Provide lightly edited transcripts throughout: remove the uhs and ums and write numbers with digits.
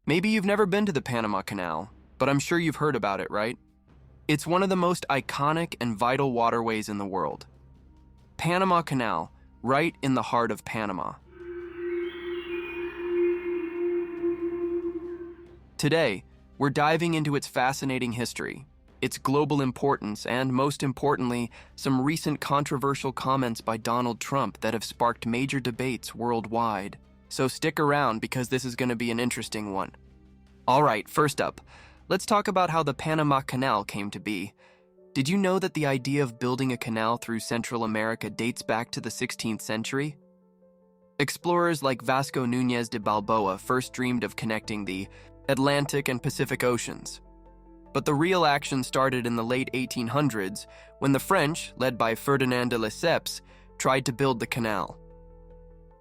Maybe you've never been to the Panama Canal, but I'm sure you've heard about it, right? It's one of the most iconic and vital waterways in the world. Panama Canal, right in the heart of Panama. Today, we're diving into its fascinating history, its global importance, and most importantly, some recent controversial comments by Donald Trump that have sparked major debates worldwide. So stick around because this is going to be an interesting one. All right, first up, let's talk about how the Panama Canal came to be. Did you know that the idea of building a canal through Central America dates back to the 16th century? Explorers like Vasco Núñez de Balboa first dreamed of connecting the Atlantic and Pacific Oceans. But the real action started in the late 1800s when the French, led by Ferdinand de Lesseps, tried to build the canal.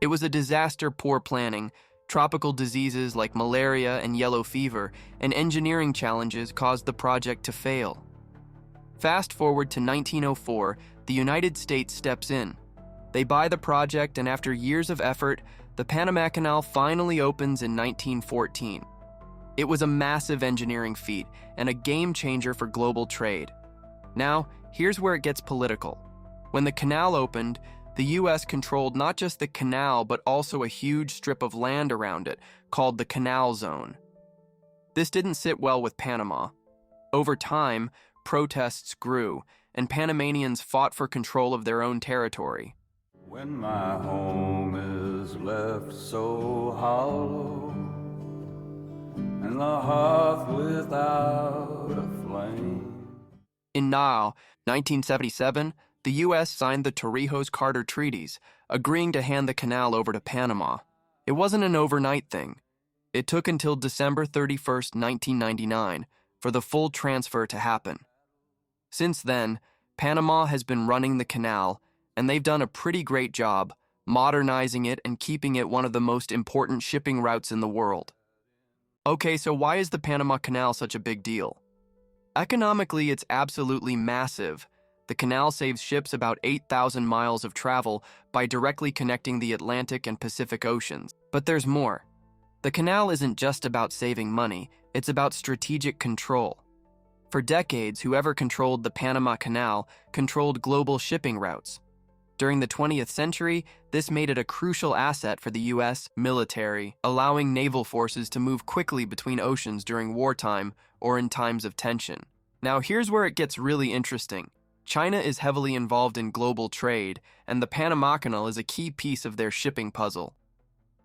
It was a disaster, poor planning, tropical diseases like malaria and yellow fever, and engineering challenges caused the project to fail. Fast forward to 1904, the United States steps in. They buy the project, and after years of effort, the Panama Canal finally opens in 1914. It was a massive engineering feat and a game changer for global trade. Now, here's where it gets political. When the canal opened, the U.S. controlled not just the canal but also a huge strip of land around it, called the Canal Zone. This didn't sit well with Panama. Over time, protests grew, and Panamanians fought for control of their own territory. When my home is left so hollow, and the hearth without a flame. In 1977, the U.S. signed the Torrijos-Carter Treaties, agreeing to hand the canal over to Panama. It wasn't an overnight thing. It took until December 31, 1999, for the full transfer to happen. Since then, Panama has been running the canal, and they've done a pretty great job modernizing it and keeping it one of the most important shipping routes in the world. Okay, so why is the Panama Canal such a big deal? Economically, it's absolutely massive. The canal saves ships about 8,000 miles of travel by directly connecting the Atlantic and Pacific Oceans. But there's more. The canal isn't just about saving money, it's about strategic control. For decades, whoever controlled the Panama Canal controlled global shipping routes. During the 20th century, this made it a crucial asset for the U.S. military, allowing naval forces to move quickly between oceans during wartime or in times of tension. Now, here's where it gets really interesting. China is heavily involved in global trade, and the Panama Canal is a key piece of their shipping puzzle.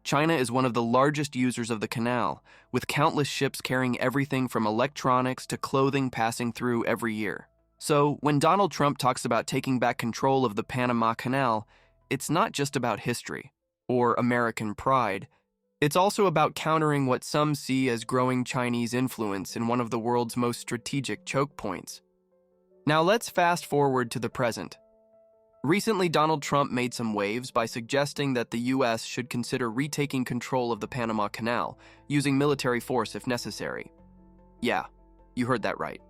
China is one of the largest users of the canal, with countless ships carrying everything from electronics to clothing passing through every year. So, when Donald Trump talks about taking back control of the Panama Canal, it's not just about history or American pride. It's also about countering what some see as growing Chinese influence in one of the world's most strategic choke points. Now let's fast forward to the present. Recently, Donald Trump made some waves by suggesting that the U.S. should consider retaking control of the Panama Canal, using military force if necessary. Yeah, you heard that right.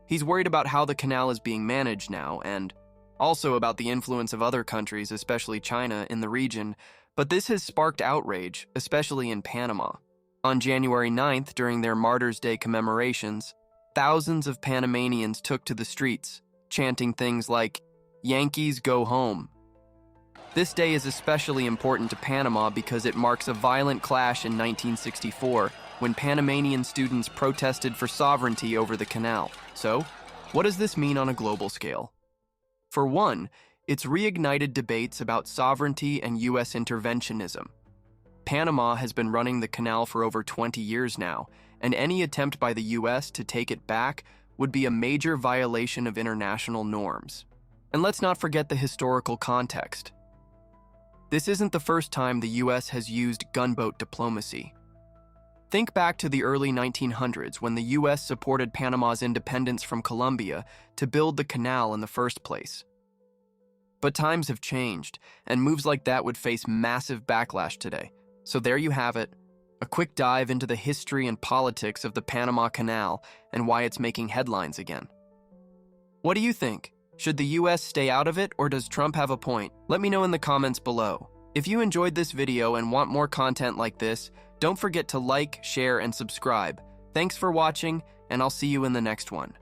He's worried about how the canal is being managed now, and also about the influence of other countries, especially China, in the region, but this has sparked outrage, especially in Panama. On January 9th, during their Martyrs' Day commemorations, thousands of Panamanians took to the streets, chanting things like, "Yankees go home." This day is especially important to Panama because it marks a violent clash in 1964 when Panamanian students protested for sovereignty over the canal. So, what does this mean on a global scale? For one, it's reignited debates about sovereignty and U.S. interventionism. Panama has been running the canal for over 20 years now, and any attempt by the U.S. to take it back would be a major violation of international norms. And let's not forget the historical context. This isn't the first time the U.S. has used gunboat diplomacy. Think back to the early 1900s when the U.S. supported Panama's independence from Colombia to build the canal in the first place. But times have changed, and moves like that would face massive backlash today. So there you have it, a quick dive into the history and politics of the Panama Canal and why it's making headlines again. What do you think? Should the U.S. stay out of it, or does Trump have a point? Let me know in the comments below. If you enjoyed this video and want more content like this, don't forget to like, share, and subscribe. Thanks for watching, and I'll see you in the next one.